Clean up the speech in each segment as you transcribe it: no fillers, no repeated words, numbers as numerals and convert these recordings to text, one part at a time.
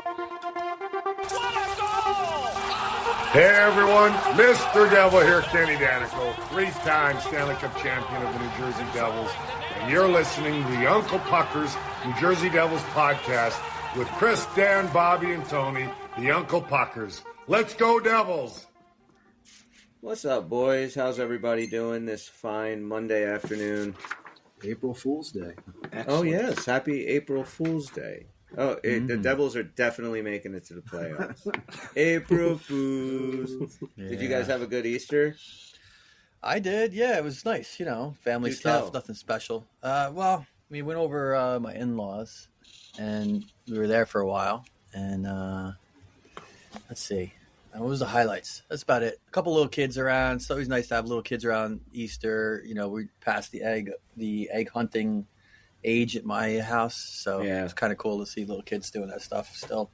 Hey everyone, Mr. Devil here, Kenny Danico, three-time Stanley Cup champion of the New Jersey Devils, and you're listening to the Uncle Puckers New Jersey Devils podcast with Chris, Dan, Bobby, and Tony, the Uncle Puckers. Let's go Devils! What's up, boys? How's everybody doing this fine Monday afternoon? April Fool's Day. Excellent. Oh, yes. Happy April Fool's Day. Oh, the Devils are definitely making it to the playoffs. April Fools. Yeah. Did you guys have a good Easter? I did. Yeah, it was nice. You know, family stuff, nothing special. Well, we went over my in-laws, and we were there for a while. And let's see. What was the highlights? That's about it. A couple little kids around. It's always nice to have little kids around Easter. You know, we passed the egg hunting age at my house, so yeah. It's kind of cool to see little kids doing that stuff still.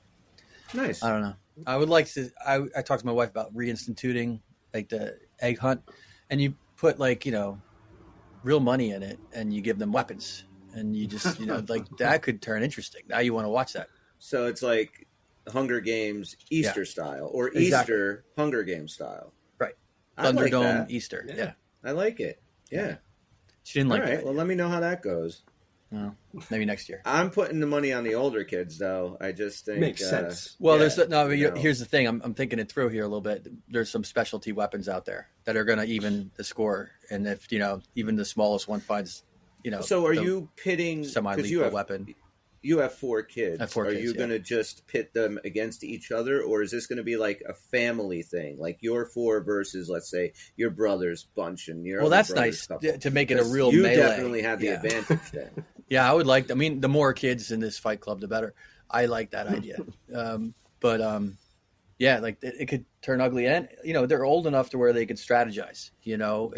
Nice. I don't know. I would like to. I talked to my wife about reinstituting like the egg hunt, and you put like real money in it, and you give them weapons, and you just like that could turn interesting. Now you want to watch that. So it's like Hunger Games Easter style, or exactly. Easter Hunger Games style. Right. Thunderdome like Easter. Yeah. I like it. Yeah. She didn't like it. All right. Well, let me know how that goes. No, maybe next year. I'm putting the money on the older kids, though. I just think makes sense. Well, here's the thing. I'm thinking it through here a little bit. There's some specialty weapons out there that are going to even the score, and if even the smallest one finds, So are you pitting semi-lethal weapon? You have 4 kids. I have 4 kids. Are you going to just pit them against each other, or is this going to be like a family thing, like your 4 versus, let's say, your brother's bunch and your? Well, that's nice to make it a real you melee. You definitely have the advantage then. Yeah, I would like. I mean, the more kids in this fight club, the better. I like that idea. Yeah, like it could turn ugly, and they're old enough to where they could strategize. And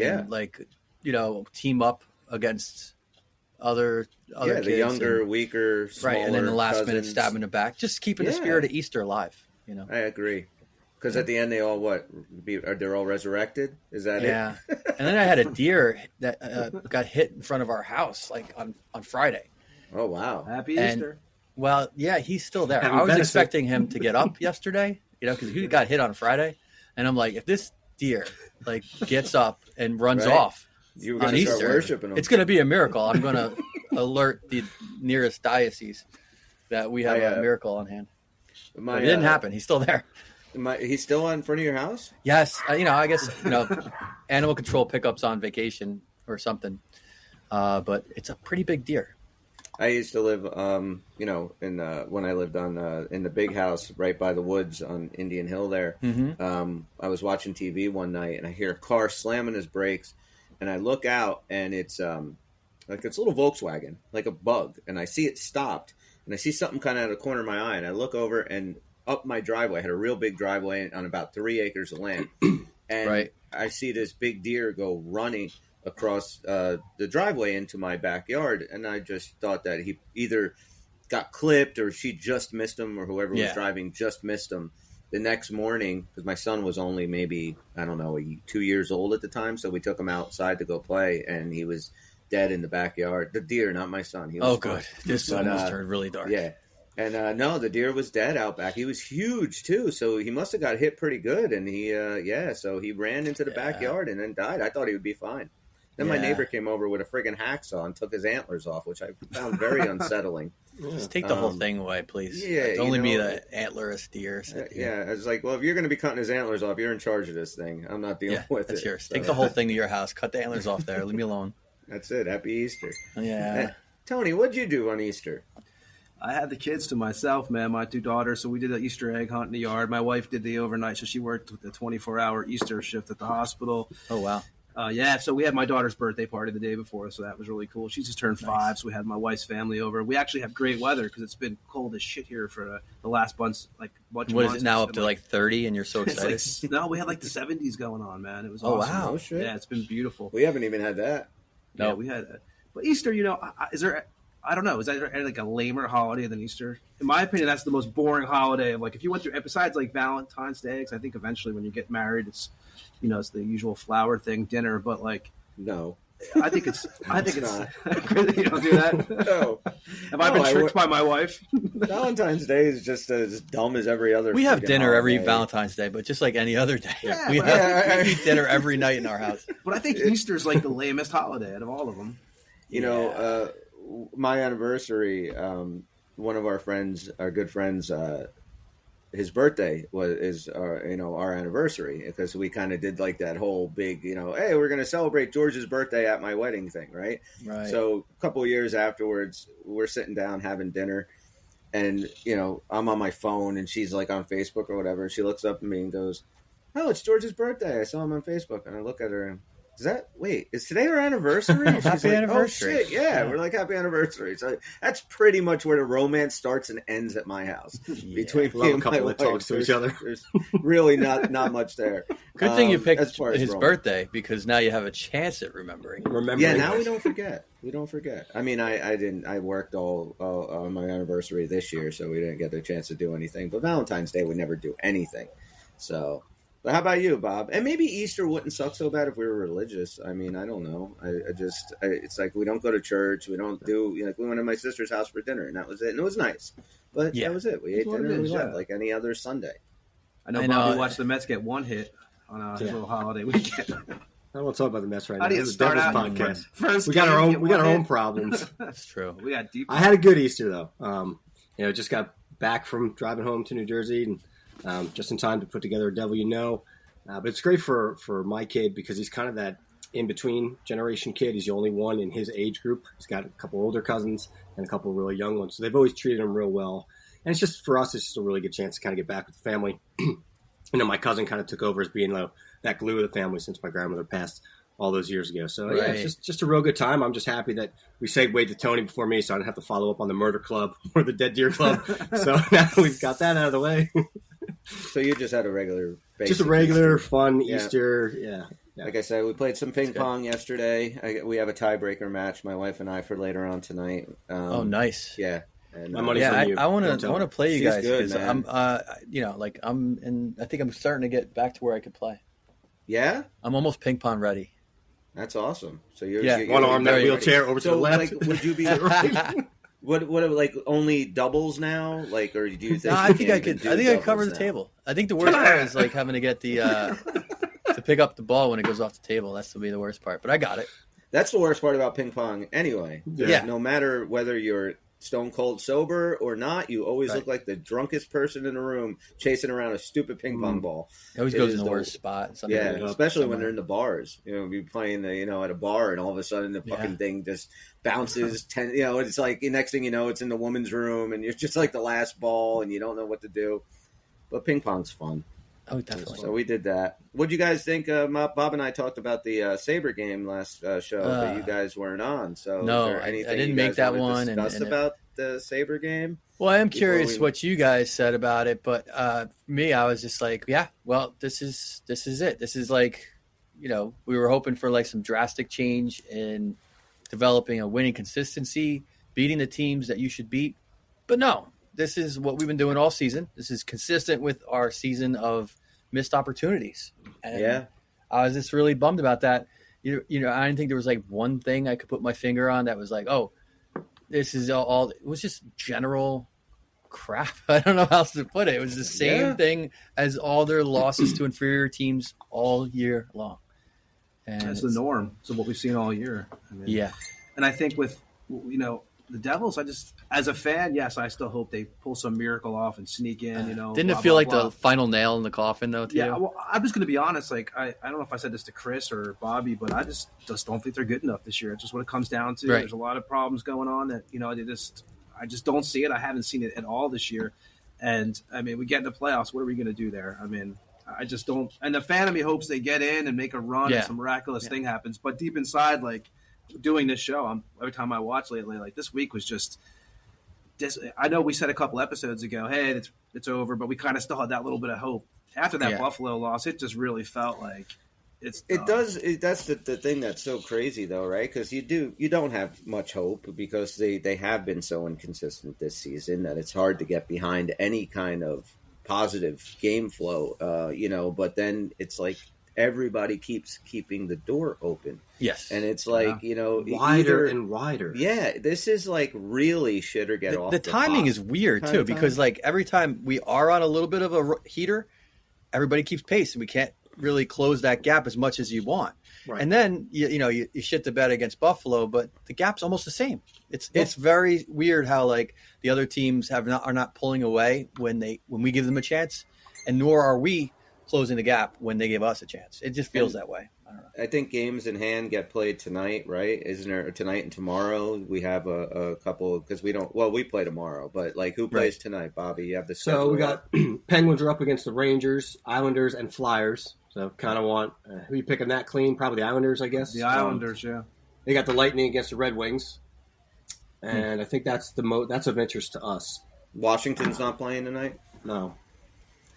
team up against other kids, the younger, weaker, smaller, right, and then the last cousins. Minute stab in the back, just keeping the spirit of Easter alive. I agree, because at the end they all they're all resurrected. Is that it? Yeah. And then I had a deer that got hit in front of our house like on Friday. Oh wow! Happy Easter. Well, yeah, he's still there. I was expecting him to get up yesterday, because he got hit on Friday, and I'm like, if this deer gets up and runs off. You're going to start worshiping them. It's going to be a miracle. I'm going to alert the nearest diocese that we have a miracle on hand. But it didn't happen. He's still there. He's still in front of your house? Yes. I guess, animal control pickups on vacation or something. But it's a pretty big deer. I used to live, when I lived in the big house right by the woods on Indian Hill there. Mm-hmm. I was watching TV one night and I hear a car slamming his brakes. And I look out, and it's it's a little Volkswagen, like a bug. And I see it stopped, and I see something kind of out of the corner of my eye. And I look over, and up my driveway, I had a real big driveway on about 3 acres of land. And I see this big deer go running across the driveway into my backyard. And I just thought that he either got clipped or she just missed him, or whoever was driving just missed him. The next morning, because my son was only maybe, 2 years old at the time, so we took him outside to go play, and he was dead in the backyard. The deer, not my son. He was good. This almost turned really dark. Yeah. And no, the deer was dead out back. He was huge, too, so he must have got hit pretty good. And so he ran into the backyard and then died. I thought he would be fine. Then my neighbor came over with a friggin' hacksaw and took his antlers off, which I found very unsettling. Just take the whole thing away, please. Yeah, it's only be the antlerless deer. I was like, well, if you're going to be cutting his antlers off, you're in charge of this thing. I'm not dealing with it. That's yours. So. Take the whole thing to your house. Cut the antlers off there. Leave me alone. That's it. Happy Easter. Yeah. Tony, what'd you do on Easter? I had the kids to myself, man, my 2 daughters. So we did an Easter egg hunt in the yard. My wife did the overnight, so she worked the 24-hour Easter shift at the hospital. Oh, wow. So we had my daughter's birthday party the day before, so that was really cool. She just turned 5, so we had my wife's family over. We actually have great weather because it's been cold as shit here for the last bunch of months. What is it now, up to 30, and you're so excited? No, we had the 70s going on, man. It was awesome. Oh, wow. Oh, shit. Yeah, it's been beautiful. We haven't even had that. No, we had that. But Easter, is there I don't know. Is that a lamer holiday than Easter? In my opinion, that's the most boring holiday. If you went through, besides Valentine's Day, because I think eventually when you get married, it's, it's the usual flower thing, dinner. But no, I think it's you don't do that. No. Have I been tricked by my wife? Valentine's Day is just as dumb as every other. We have dinner every holiday. Valentine's Day, but just like any other day, Yeah, we eat dinner every night in our house. But I think Easter's like the lamest holiday out of all of them. You know, my anniversary. One of our friends, our good friends, his birthday is our anniversary, because we kind of did like that whole big, hey, we're going to celebrate George's birthday at my wedding thing, right? Right. So a couple of years afterwards, we're sitting down having dinner, and I'm on my phone, and she's like on Facebook or whatever. And she looks up at me and goes, "Oh, it's George's birthday. I saw him on Facebook." And I look at her and, is today our anniversary? And she's Happy like, anniversary. Oh shit, yeah, we're like, happy anniversary. So that's pretty much where the romance starts and ends at my house. Between we'll me have and a couple my of wife, talks to each other. There's really not much there. Good thing you picked as far as his romance. birthday, because now you have a chance at remembering. Yeah, now we don't forget. We don't forget. I mean, I worked all on my anniversary this year, so we didn't get the chance to do anything. But Valentine's Day, we never do anything. So, but how about you, Bob? And maybe Easter wouldn't suck so bad if we were religious. I mean, I don't know. It's like we don't go to church. We don't do, we went to my sister's house for dinner, and that was it. And it was nice. But that was it. We ate dinner and we left like any other Sunday. I know Bobby watched the Mets get one hit on his little holiday weekend. I don't want to talk about the Mets right now. How do you This is start Devil's out? podcast. First We got our game, own problems. That's true. We got deep. I had a good Easter though. Just got back from driving home to New Jersey, and just in time to put together a Devil You Know. But it's great for my kid, because he's kind of that in-between generation kid. He's the only one in his age group. He's got a couple older cousins and a couple really young ones. So they've always treated him real well. And it's just, for us, it's just a really good chance to kind of get back with the family. My cousin kind of took over as being that glue of the family since my grandmother passed all those years ago. So it's just a real good time. I'm just happy that we segued to Tony before me, so I didn't have to follow up on the Murder Club or the Dead Deer Club. So now we've got that out of the way. So you just had a regular, Just a regular Easter. fun Easter. Yeah. Like I said, we played some ping pong yesterday. We have a tiebreaker match, my wife and I, for later on tonight. Oh, nice. Yeah. And, My money's on you. I want to play you She's guys, good, because man. I think I'm starting to get back to where I could play. Yeah? I'm almost ping pong ready. That's awesome. So you're one arm, that very wheelchair over to the left. Like, would you be what like only doubles now? Like, or do you think? No, I think I could. I think I could cover the table. I think the worst part is like having to get the to pick up the ball when it goes off the table. That's to be the worst part. But I got it. That's the worst part about ping pong, anyway. Yeah. No matter whether you're stone cold sober or not, you always look like the drunkest person in the room chasing around a stupid ping pong ball. It always goes in the worst spot. Especially when they're in the bars. Be playing at a bar, and all of a sudden the fucking thing just bounces. It's like next thing you know, it's in the woman's room, and you're just like the last ball, and you don't know what to do. But ping pong's fun. Oh, definitely. So we did that. What do you guys think? Bob and I talked about the Sabre game last show, but you guys weren't on. So no, is there anything I didn't you make guys that wanna one. Discuss about the Sabre game? Well, I am curious what you guys said about it, but for me, I was just like, yeah, well, this is it. This is like, we were hoping for like some drastic change in developing a winning consistency, beating the teams that you should beat, but no. This is what we've been doing all season. This is consistent with our season of missed opportunities. And I was just really bummed about that. I didn't think there was like one thing I could put my finger on that was like, oh, this is all. It was just general crap. I don't know how else to put it. It was the same thing as all their losses to inferior teams all year long. And that's the norm. So what we've seen all year. And I think with the Devils, as a fan, yes, I still hope they pull some miracle off and sneak in. Didn't it feel like the final nail in the coffin, though? To you? Well, I'm just going to be honest. Like, I don't know if I said this to Chris or Bobby, but I just don't think they're good enough this year. It's just what it comes down to. Right. There's a lot of problems going on that I just don't see it. I haven't seen it at all this year. And I mean, we get in the playoffs. What are we going to do there? I mean, I just don't. And the fan of me hopes they get in and make a run and some miraculous thing happens. But deep inside, like, doing this show, every time I watch lately, like this week was just. I know we said a couple episodes ago, hey, it's over, but we kind of still had that little bit of hope after that Buffalo loss. It just really felt like it's. It does. That's the thing that's so crazy, though, right? Because you don't have much hope because they have been so inconsistent this season that it's hard to get behind any kind of positive game flow. But then it's like everybody keeps keeping the door open. Yes. And it's like, wider and wider. Yeah, this is like really shit or get off. The timing is weird too, because like every time we are on a little bit of a heater, everybody keeps pace, and we can't really close that gap as much as you want. Right. And then you shit the bed against Buffalo, but the gap's almost the same. It's very weird how like the other teams are not pulling away when we give them a chance, and nor are we closing the gap when they give us a chance. It just feels that way. I don't know. I think games in hand get played tonight, right? Isn't there tonight and tomorrow? We have a couple because we don't. Well, we play tomorrow, but like who plays tonight, Bobby? You have the so we got Penguins are up against the Rangers, Islanders, and Flyers. So kind of want who you picking that clean? Probably the Islanders, I guess. The Islanders, yeah. They got the Lightning against the Red Wings, and I think that's that's of interest to us. Washington's not playing tonight. No,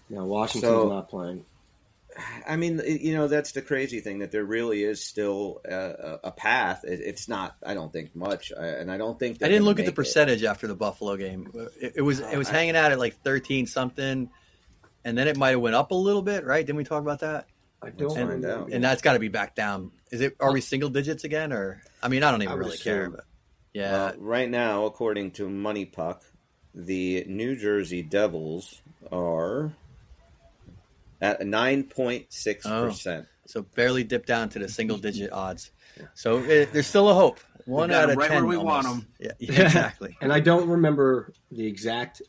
Washington's not playing. I mean, that's the crazy thing, that there really is still a path. It's not, I don't think, much, and I don't think. I didn't look at the percentage after the Buffalo game. It was hanging out at like 13 something. And then it might have went up a little bit, right? Didn't we talk about that? I don't find out. And that's got to be back down. Are we single digits again? Or I mean, I don't even really care. But yeah. Well, right now, according to Money Puck, the New Jersey Devils are at 9.6%. So barely dipped down to the single digit odds. So there's still a hope. 1 out of 10. Right where we almost. want them. Yeah, exactly. And I don't remember the exact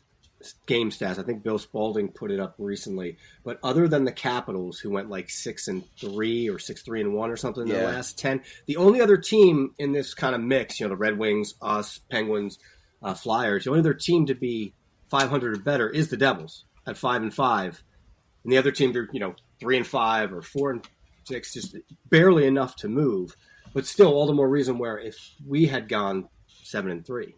game stats. I think Bill Spalding put it up recently. But other than the Capitals, who went like 6-3 or 6-3-1 or something in the last 10, the only other team in this kind of mix, the Red Wings, us, Penguins, Flyers, the only other team to be 500 or better is the Devils at 5-5, and the other teams are 3-5 or 4-6, just barely enough to move. But still, all the more reason where if we had gone 7-3,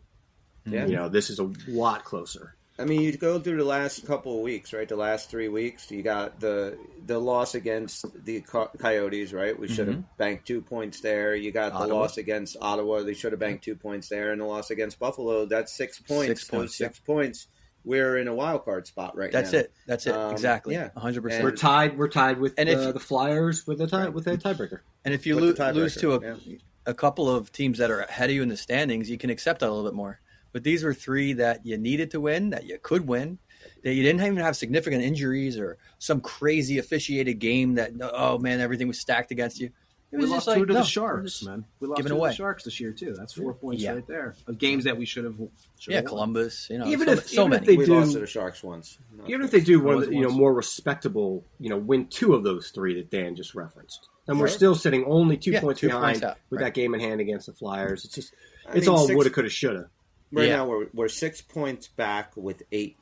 this is a lot closer. I mean, you go through the last couple of weeks, right? The last 3 weeks, you got the loss against the Coyotes, right? We should have banked 2 points there. You got the loss against Ottawa. They should have banked 2 points there. And the loss against Buffalo, that's 6 points. 6 points. We're in a wild card spot right now. That's it. Exactly. Yeah. 100%. We're tied with the Flyers with a tiebreaker. And if you lose to a couple of teams that are ahead of you in the standings, you can accept that a little bit more. But these were 3 that you needed to win, that you could win, that you didn't even have significant injuries or some crazy officiated game that, oh, man, everything was stacked against you. It was we just lost like, to the Sharks, man. We lost to away. the Sharks this year, too. That's 4 points right there. Of games that we should have won. Columbus. Even if they lost to the Sharks once. Even if they do one of the, more respectable, win 2 of those 3 that Dan just referenced. And we're still sitting only 2 points behind with that game in hand against the Flyers. It's just, all woulda, coulda, shoulda. Right now, we're 6 points back with eight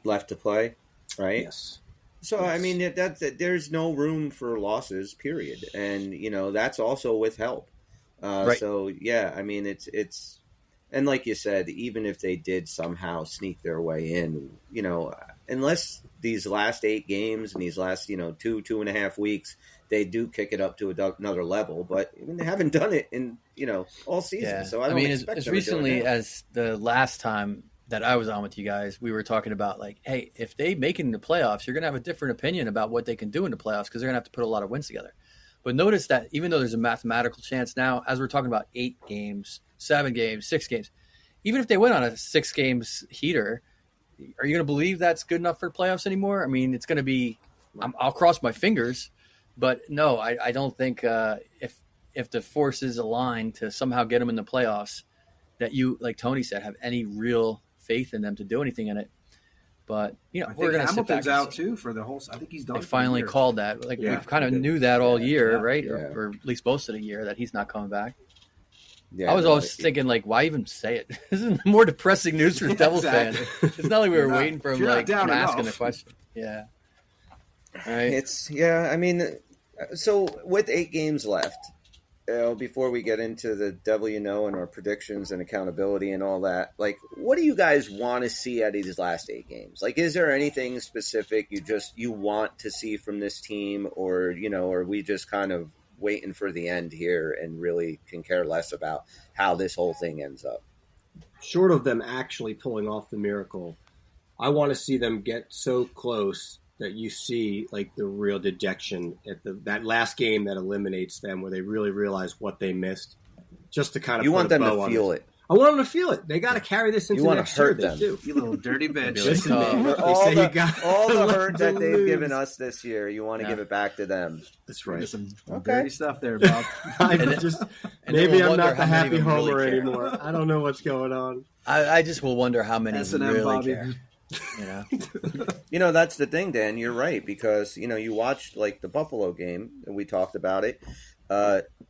left to play, right? Yes. So I mean, there's no room for losses, period, and that's also with help. Right. So yeah, I mean, it's and like you said, even if they did somehow sneak their way in, unless these last 8 games and these last 2.5 weeks, they do kick it up to another level, but they haven't done it in all season. Yeah. So I don't expect as them recently to do it now. as the last time that I was on with you guys, we were talking about like, hey, if they make it in the playoffs, you're gonna have a different opinion about what they can do in the playoffs because they're gonna have to put a lot of wins together. But notice that even though there's a mathematical chance now, as we're talking about 8 games, 7 games, 6 games, even if they went on a 6 games heater, are you gonna believe that's good enough for the playoffs anymore? I mean, it's gonna be. I'll cross my fingers. But no, I don't think if the forces align to somehow get them in the playoffs, that you, like Tony said, have any real faith in them to do anything in it. But we're going to sit back. Hamilton's out too for the whole. I think he's done. They finally called that. Like we kind of knew that all year, right? Yeah. Or at least most of the year that he's not coming back. Yeah, I was always thinking, like, why even say it? This is more depressing news for Devils fans. It's not like we were waiting for him like asking the question. Yeah. Right. I mean, so with 8 games left, before we get into the devil and our predictions and accountability and all that, like, what do you guys want to see out of these last 8 games? Like, is there anything specific you want to see from this team, or are we just kind of waiting for the end here and really can care less about how this whole thing ends up? Short of them actually pulling off the miracle, I want to see them get so close that you see like the real dejection at that last game that eliminates them, where they really realize what they missed. Just to kind of you put want a them bow to on feel it. it. I want them to feel it. They got to carry this into next year. Them. They do. You little dirty bitch. Listen, For all the hurt that they've given us this year, you want to give it back to them. That's right. Some dirty stuff there, Bob. Maybe I'm not the happy homer anymore. I don't know what's going on. I just will wonder how many S&M, really Bobby. care. That's the thing, Dan. You're right, because you watched like the Buffalo game, and we talked about it.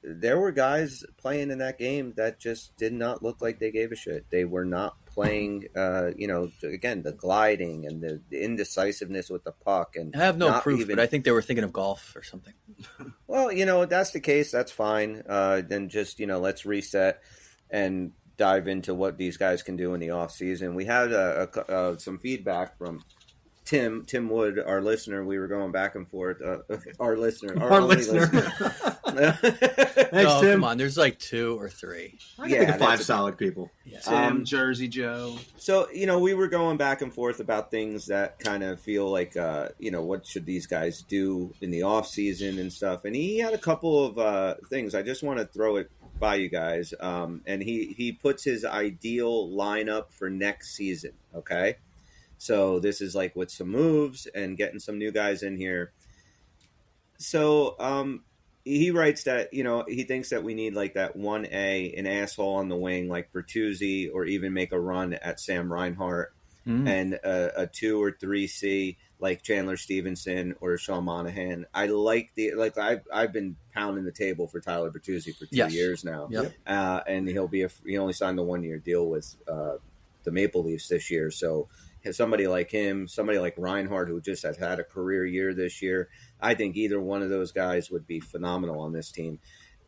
There were guys playing in that game that just did not look like they gave a shit. They were not playing, again, the gliding and the indecisiveness with the puck. And I have no proof, but I think they were thinking of golf or something. Well, if that's the case, that's fine. Then just, let's reset and dive into what these guys can do in the off season. We had some feedback from Tim Wood, our listener. We were going back and forth. Our listener. Thanks, Tim. Come on. There's like 2 or 3. I can think of 5 solid people. Yeah. Tim, Jersey Joe. So, we were going back and forth about things that kind of feel like, what should these guys do in the off season and stuff. And he had a couple of things. I just want to throw it by you guys. And he puts his ideal lineup for next season. Okay. So this is like with some moves and getting some new guys in here. So he writes that, he thinks that we need like that 1A, an asshole on the wing like Bertuzzi, or even make a run at Sam Reinhart, and a 2 or 3C like Chandler Stevenson or Sean Monahan. I like I've been pounding the table for Tyler Bertuzzi for 2 years now. Yep. And he only signed the 1-year deal with the Maple Leafs this year. So somebody like him, somebody like Reinhardt, who just has had a career year this year, I think either one of those guys would be phenomenal on this team.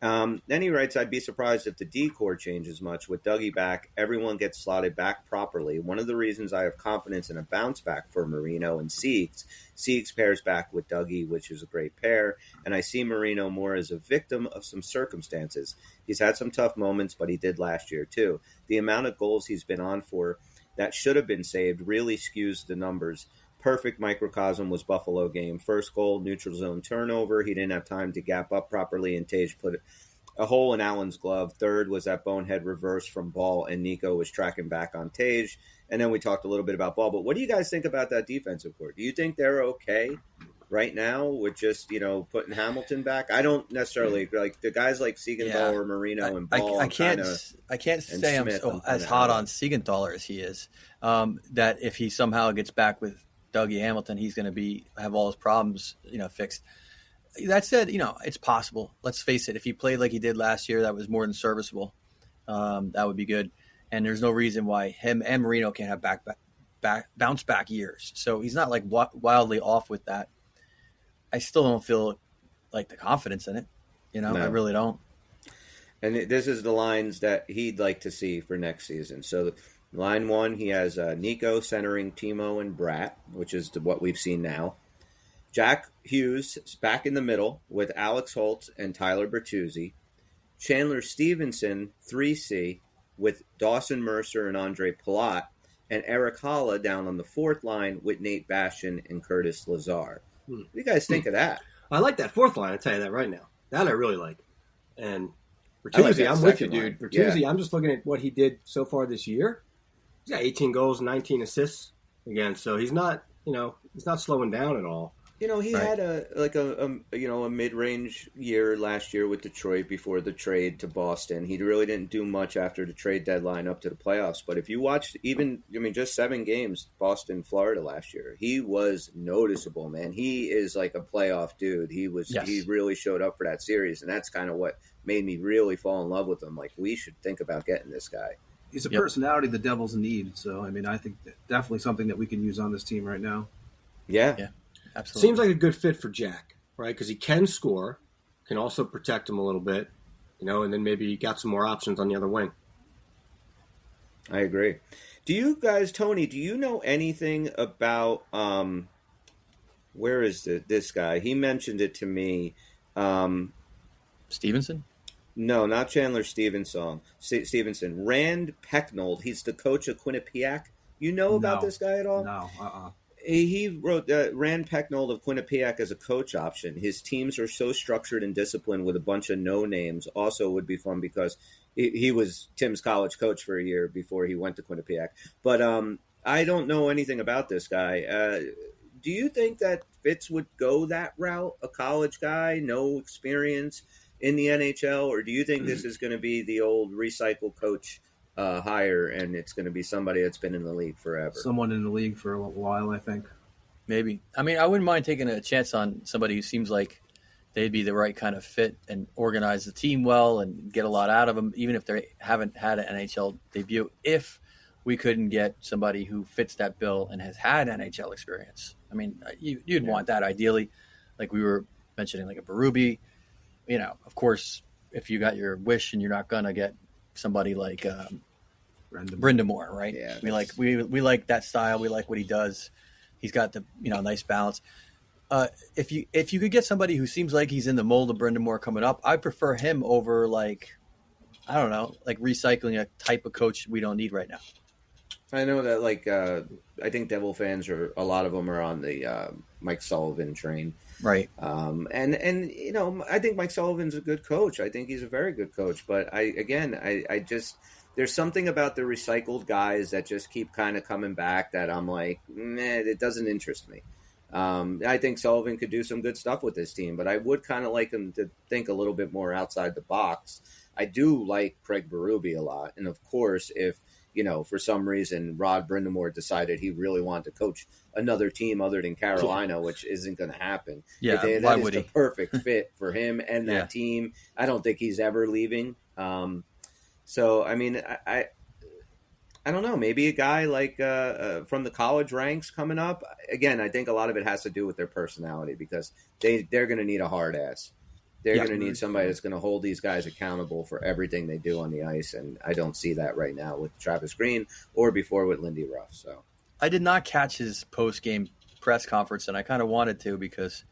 Then he writes, I'd be surprised if the D-core changes much. With Dougie back, everyone gets slotted back properly. One of the reasons I have confidence in a bounce back for Marino and Siegs. Siegs pairs back with Dougie, which is a great pair, and I see Marino more as a victim of some circumstances. He's had some tough moments, but he did last year too. The amount of goals he's been on for that should have been saved really skews the numbers. Perfect microcosm was Buffalo game. First goal, neutral zone turnover. He didn't have time to gap up properly, and Tage put a hole in Allen's glove. Third was that bonehead reverse from Ball, and Nico was tracking back on Tage. And then we talked a little bit about Ball. But what do you guys think about that defensive core? Do you think they're okay right now with just, putting Hamilton back? I don't necessarily like the guys like Siegenthaler or Marino and Ball. I can't say I'm as hot on Siegenthaler as he is. That if he somehow gets back with Dougie Hamilton, he's going to have all his problems, fixed. That said, it's possible. Let's face it. If he played like he did last year, that was more than serviceable. That would be good. And there's no reason why him and Marino can't have bounce back years. So he's not like wildly off with that. I still don't feel like the confidence in it. No. I really don't. And this is the lines that he'd like to see for next season. So line 1, he has Nico centering Timo and Bratt, which is what we've seen now. Jack Hughes is back in the middle with Alex Holtz and Tyler Bertuzzi. Chandler Stevenson, 3C, with Dawson Mercer and Andre Palat. And Eric Holla down on the 4th line with Nate Bastian and Curtis Lazar. What do you guys think of that? I like that 4th line, I'll tell you that right now. That I really like. And Bertuzzi, I'm with you, dude. Bertuzzi, I'm just looking at what he did so far this year. He's got 18 goals, 19 assists again. So he's not, he's not slowing down at all. He had a mid-range year last year with Detroit before the trade to Boston. He really didn't do much after the trade deadline up to the playoffs. But if you watched just 7 games, Boston, Florida last year, he was noticeable, man. He is like a playoff dude. He really showed up for that series, and that's kind of what made me really fall in love with him. Like, we should think about getting this guy. He's a personality the Devils need. So, I think definitely something that we can use on this team right now. Yeah. Absolutely. Seems like a good fit for Jack, right? Because he can score, can also protect him a little bit, and then maybe you got some more options on the other wing. I agree. Do you guys, Tony, do you know anything about, where is this guy? He mentioned it to me. Stevenson? No, not Chandler Stevenson. Rand Pecknold. He's the coach of Quinnipiac. You know about this guy at all? No, He wrote Rand Pecknold of Quinnipiac as a coach option. His teams are so structured and disciplined with a bunch of no names. Also, would be fun because he was Tim's college coach for a year before he went to Quinnipiac. But I don't know anything about this guy. Do you think that Fitz would go that route? A college guy, no experience in the NHL, or do you think this is going to be the old recycle coach hire, and it's going to be somebody that's been in the league forever? Someone in the league for a while, I think. Maybe. I mean, I wouldn't mind taking a chance on somebody who seems like they'd be the right kind of fit and organize the team well and get a lot out of them, even if they haven't had an NHL debut. If we couldn't get somebody who fits that bill and has had NHL experience, I mean, you'd want that ideally, like we were mentioning, like a Berube. You know, of course, if you got your wish and you're not gonna get somebody like Brindamore, right? Yeah, we like that style. We like what he does. He's got the nice balance. If you could get somebody who seems like he's in the mold of Brindamore coming up, I prefer him over like recycling a type of coach we don't need right now. I know that I think Devil fans a lot of them are on the Mike Sullivan train. Right. And I think Mike Sullivan's a good coach. I think he's a very good coach. But I just there's something about the recycled guys that just keep kind of coming back that I'm like, it doesn't interest me. I think Sullivan could do some good stuff with this team, but I would kind of like him to think a little bit more outside the box. I do like Craig Berube a lot. And of course, if for some reason Rod Brindamore decided he really wanted to coach another team other than Carolina, which isn't going to happen. Yeah, that is the perfect fit for him and that team. I don't think he's ever leaving. So, I mean, I don't know. Maybe a guy like from the college ranks coming up. Again, I think a lot of it has to do with their personality because they're going to need a hard ass. They're going to need somebody that's going to hold these guys accountable for everything they do on the ice, and I don't see that right now with Travis Green or before with Lindy Ruff. So I did not catch his post-game press conference, and I kind of wanted to because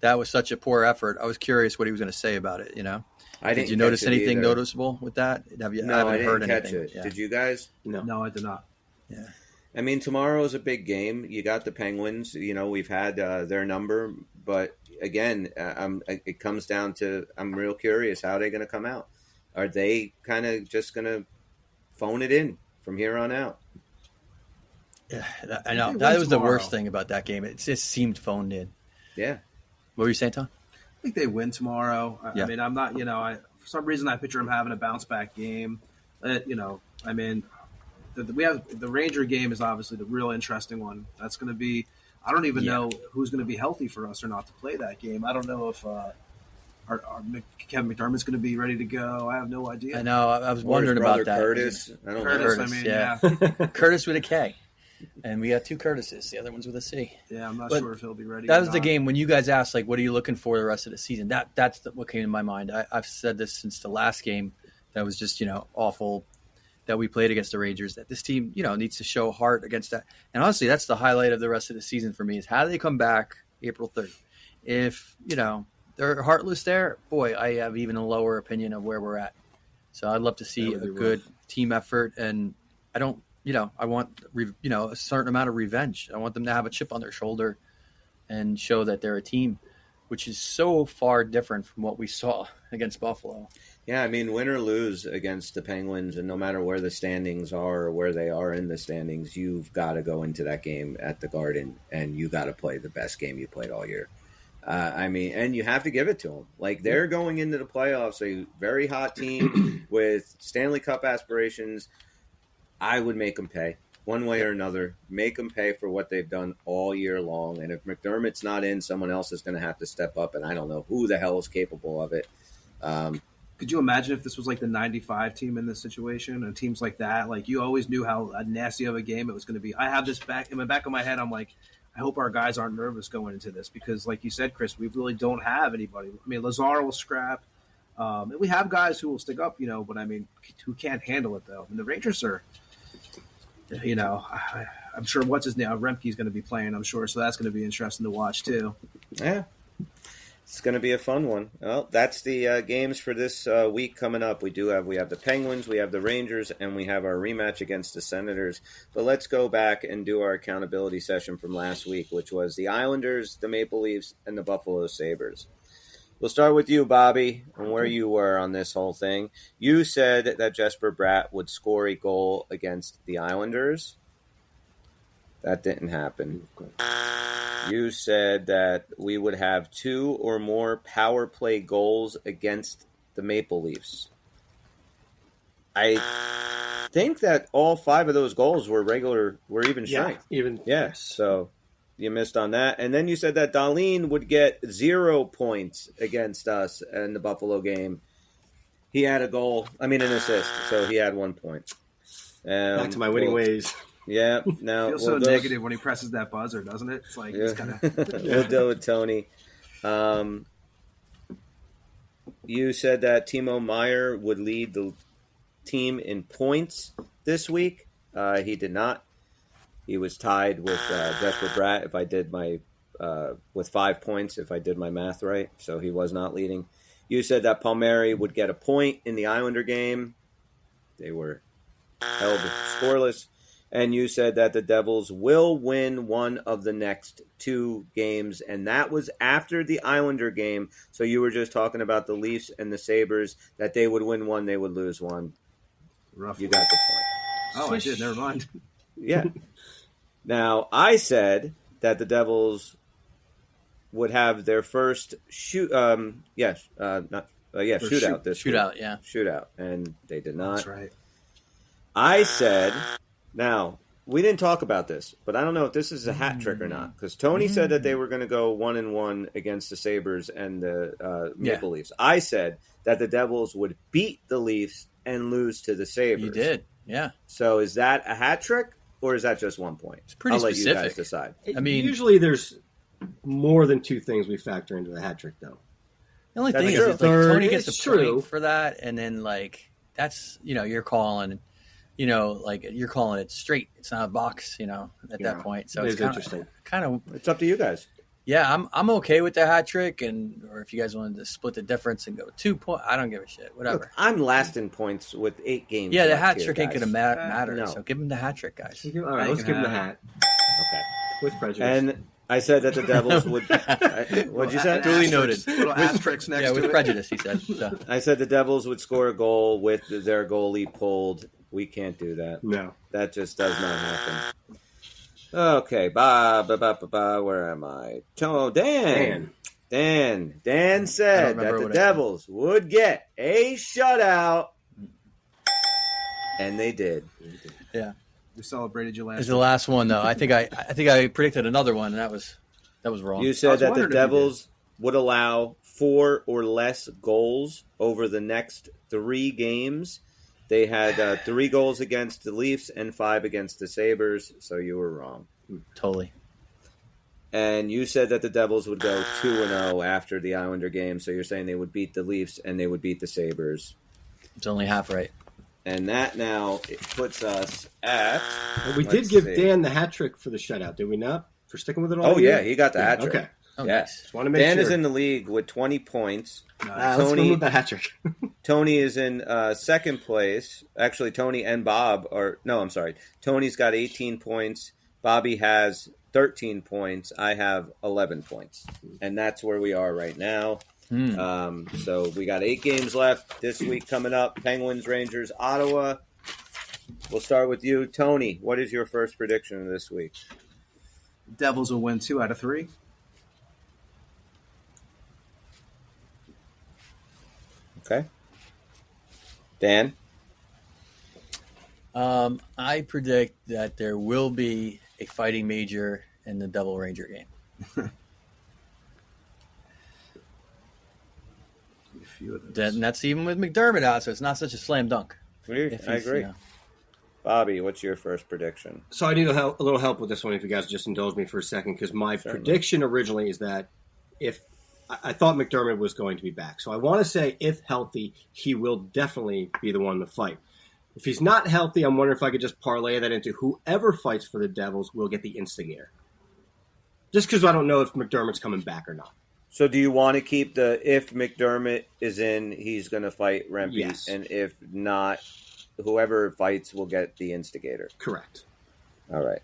that was such a poor effort. I was curious what he was going to say about it. Did you notice anything noticeable with that? No, I didn't catch it. Yeah. Did you guys? No, I did not. Yeah. I mean, tomorrow is a big game. You got the Penguins. We've had their number, but again, it comes down to I'm real curious how they're going to come out. Are they kind of just going to phone it in from here on out? Yeah, I know. That was the worst thing about that game. It just seemed phoned in. Yeah. What were you saying, Tom? I think they win tomorrow. Yeah. I mean, I'm not, for some reason I picture them having a bounce back game. I mean, we have the Ranger game is obviously the real interesting one. That's going to be, I don't even know who's going to be healthy for us or not to play that game. I don't know if our Kevin McDermott's going to be ready to go. I have no idea. I know. I was wondering about that. Curtis. I don't know. Curtis, yeah. Curtis with a K. And we got two Curtises. The other one's with a C. Yeah, I'm not sure if he'll be ready. That was the game when you guys asked, what are you looking for the rest of the season? That's what came to my mind. I've said this since the last game that was just, awful that we played against the Rangers, that this team, needs to show heart against that. And honestly, that's the highlight of the rest of the season for me is how do they come back April 3rd? If, they're heartless there, boy, I have even a lower opinion of where we're at. So I'd love to see a good team effort. And I don't, I want, a certain amount of revenge. I want them to have a chip on their shoulder and show that they're a team, which is so far different from what we saw against Buffalo. Yeah, I mean, win or lose against the Penguins, and no matter where the standings are or where they are in the standings, you've got to go into that game at the Garden, and you got to play the best game you played all year. And you have to give it to them. Like, they're going into the playoffs, a very hot team with Stanley Cup aspirations. I would make them pay one way or another. Make them pay for what they've done all year long. And if McDermott's not in, someone else is going to have to step up. And I don't know who the hell is capable of it. Could you imagine if this was like the 95 team in this situation and teams like that? Like, you always knew how nasty of a game it was going to be. I have this in the back of my head. I'm like, I hope our guys aren't nervous going into this because, like you said, Chris, we really don't have anybody. I mean, Lazar will scrap. And we have guys who will stick up, but I mean, who can't handle it, though. And the Rangers are, I'm sure what's his name? Remke's going to be playing, I'm sure. So that's going to be interesting to watch, too. Yeah. It's going to be a fun one. Well, that's the games for this week coming up. We have the Penguins, we have the Rangers, and we have our rematch against the Senators. But let's go back and do our accountability session from last week, which was the Islanders, the Maple Leafs, and the Buffalo Sabres. We'll start with you, Bobby, and where you were on this whole thing. You said that Jesper Bratt would score a goal against the Islanders. That didn't happen. You said that we would have 2 or more power play goals against the Maple Leafs. I think that all 5 of those goals were even strength. Yes. So you missed on that. And then you said that Dahlin would get 0 points against us in the Buffalo game. He had an assist, so he had 1 point. Back to my winning ways. Yeah. Now feels so negative when he presses that buzzer, doesn't it? It's like he's kind of. We'll deal with Tony. You said that Timo Meier would lead the team in points this week. He did not. He was tied with Jesper Bratt. If I did with 5 points, if I did my math right, so he was not leading. You said that Palmieri would get a point in the Islander game. They were held scoreless. And you said that the Devils will win one of the next 2 games, and that was after the Islander game. So you were just talking about the Leafs and the Sabres, that they would win 1, they would lose 1. Rough. You got the point. Oh, I did. Never mind. Yeah. Now, I said that the Devils would have their first shootout. Shootout, and they did not. That's right. I said, now, we didn't talk about this, but I don't know if this is a hat trick or not, because Tony said that they were going to go 1-1 against the Sabres and the Maple Leafs. I said that the Devils would beat the Leafs and lose to the Sabres. You did, yeah. So is that a hat trick, or is that just 1 point? It's pretty specific. Let you guys decide. Usually there's more than 2 things we factor into the hat trick, though. The only thing is, Tony gets a point for that, and then that's you're calling. You're calling it straight. It's not a box, at that point. So it's interesting. It's up to you guys. Yeah, I'm okay with the hat trick, or if you guys wanted to split the difference and go 2 points, I don't give a shit. Whatever. Look, I'm last in points with 8 games. Yeah, the hat trick ain't gonna matter. No. So give him the hat trick, guys. All right, let's give him the hat. Okay. With prejudice. And I said that the Devils would. What'd you say? Duly noted. Little asterisks next to with it. prejudice, he said. So. I said the Devils would score a goal with their goalie pulled. We can't do that. No. That just does not happen. Okay, where am I? Dan said that the Devils would get a shutout, and they did. Yeah. We celebrated you last. It's the last one, though. I think I predicted another one, and that was wrong. You said that the Devils would allow 4 or less goals over the next 3 games. They had 3 goals against the Leafs and 5 against the Sabres, so you were wrong. Totally. And you said that the Devils would go 2-0 after the Islander game, so you're saying they would beat the Leafs and they would beat the Sabres. It's only half right. And that now puts us at... Well, we did give Dan the hat trick for the shutout, did we not? For sticking with it all year? Yeah, he got the hat trick. Okay. Oh, yes. Nice. Just want to make Dan sure. is in the league with 20 points. Let's go with the hat trick. Tony is in second place. Actually, Tony and Bob are... No, I'm sorry. Tony's got 18 points. Bobby has 13 points. I have 11 points. And that's where we are right now. So we got 8 games left this week coming up. Penguins, Rangers, Ottawa. We'll start with you. Tony, what is your first prediction of this week? Devils will win 2 out of 3. Okay. Dan? I predict that there will be a fighting major in the Devil Ranger game. And that's even with McDermott out, so it's not such a slam dunk. I agree. Bobby, what's your first prediction? So I need a little help with this one if you guys just indulge me for a second, because my prediction originally is that if I thought McDermott was going to be back. So I want to say if healthy, he will definitely be the one to fight. If he's not healthy, I'm wondering if I could just parlay that into whoever fights for the Devils will get the instigator. Just because I don't know if McDermott's coming back or not. So do you want to keep if McDermott is in, he's going to fight Rempe, Yes. and if not, whoever fights will get the instigator? Correct. All right.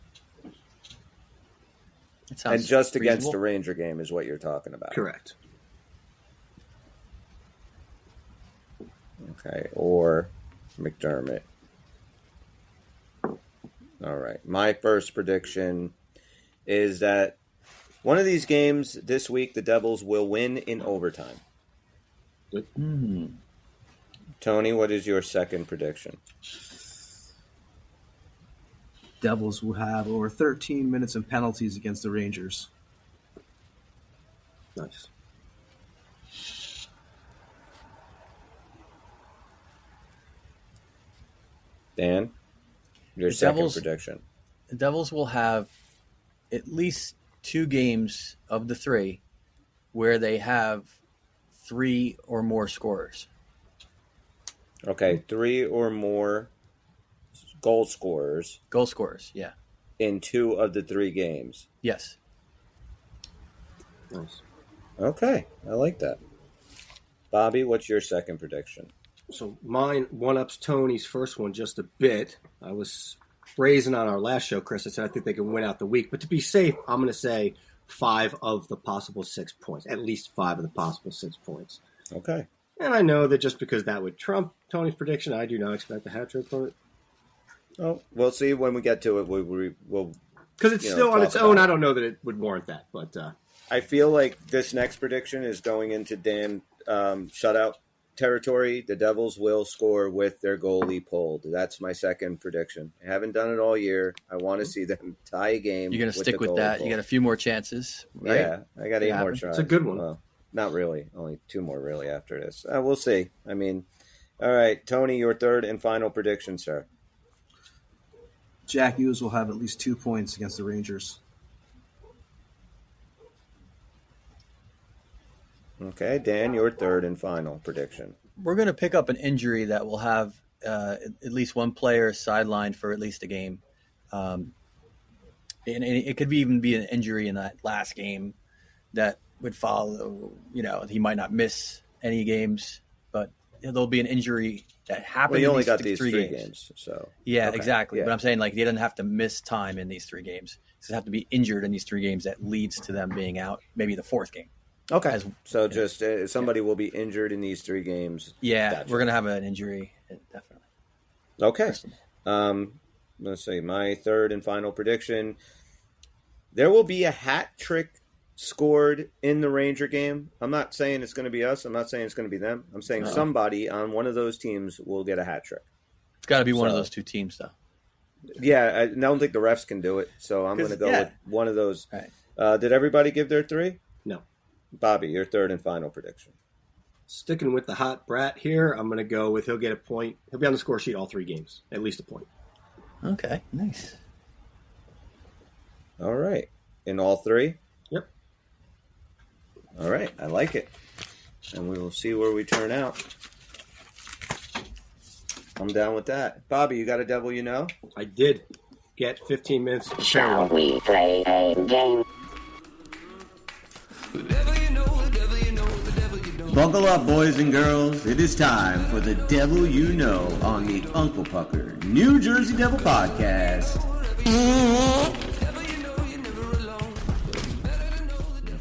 And just against a Ranger game is what you're talking about. Correct. Okay, or McDermott. All right. My first prediction is that one of these games this week, the Devils will win in overtime. Tony, what is your second prediction? Devils will have over 13 minutes in penalties against the Rangers. Nice. Dan, your second prediction. The Devils will have at least 2 games of the 3 where they have 3 or more scorers. Okay, 3 or more goal scorers. Goal scorers, yeah. In 2 of the 3 games. Yes. Nice. Okay, I like that. Bobby, what's your second prediction? So mine one-ups Tony's first one just a bit. I was brazen on our last show, Chris. I said I think they can win out the week. But to be safe, I'm going to say 5 of the possible 6 points. At least 5 of the possible 6 points. Okay. And I know that just because that would trump Tony's prediction, I do not expect a hat trick from it. Oh, we'll see when we get to it. We'll because it's still on its own. I don't know that it would warrant that. But I feel like this next prediction is going into Dan shutout territory. The Devils will score with their goalie pulled. That's my second prediction. I haven't done it all year. I want to see them tie a game. You're going to stick with that. You got a few more chances, right? Yeah, I got 8 more tries. It's a good one. Well, not really. Only 2 more really after this. We'll see. I mean, all right, Tony, your third and final prediction, sir. Jack Hughes will have at least 2 points against the Rangers. Okay, Dan, your third and final prediction. We're going to pick up an injury that will have at least one player sidelined for at least a game. And it could even be an injury in that last game that would follow. You know, he might not miss any games, but there'll be an injury that happened. Well, he only got these 3 games. So yeah, okay. Exactly. Yeah. But I'm saying like he doesn't have to miss time in these 3 games. He doesn't have to be injured in these 3 games that leads to them being out maybe the 4th game. Okay. So just somebody will be injured in these 3 games. Yeah, gotcha. We're going to have an injury, definitely. Okay. Let's see. My third and final prediction. There will be a hat trick scored in the Ranger game. I'm not saying it's going to be us. I'm not saying it's going to be them. I'm saying somebody on one of those teams will get a hat trick. It's got to be one of those 2 teams, though. Yeah, I don't think the refs can do it, so I'm going to go with one of those. Right. Did everybody give their 3? No. Bobby, your third and final prediction. Sticking with the hot brat here, I'm going to go with he'll get a point. He'll be on the score sheet all 3 games, at least a point. Okay, nice. All right. In all 3? Yep. All right, I like it. And we will see where we turn out. I'm down with that. Bobby, you got a devil you know? I did get 15 minutes to prepare. Shall we play a game? Buckle up, boys and girls. It is time for the Devil You Know on the Uncle Pucker New Jersey Devil Podcast.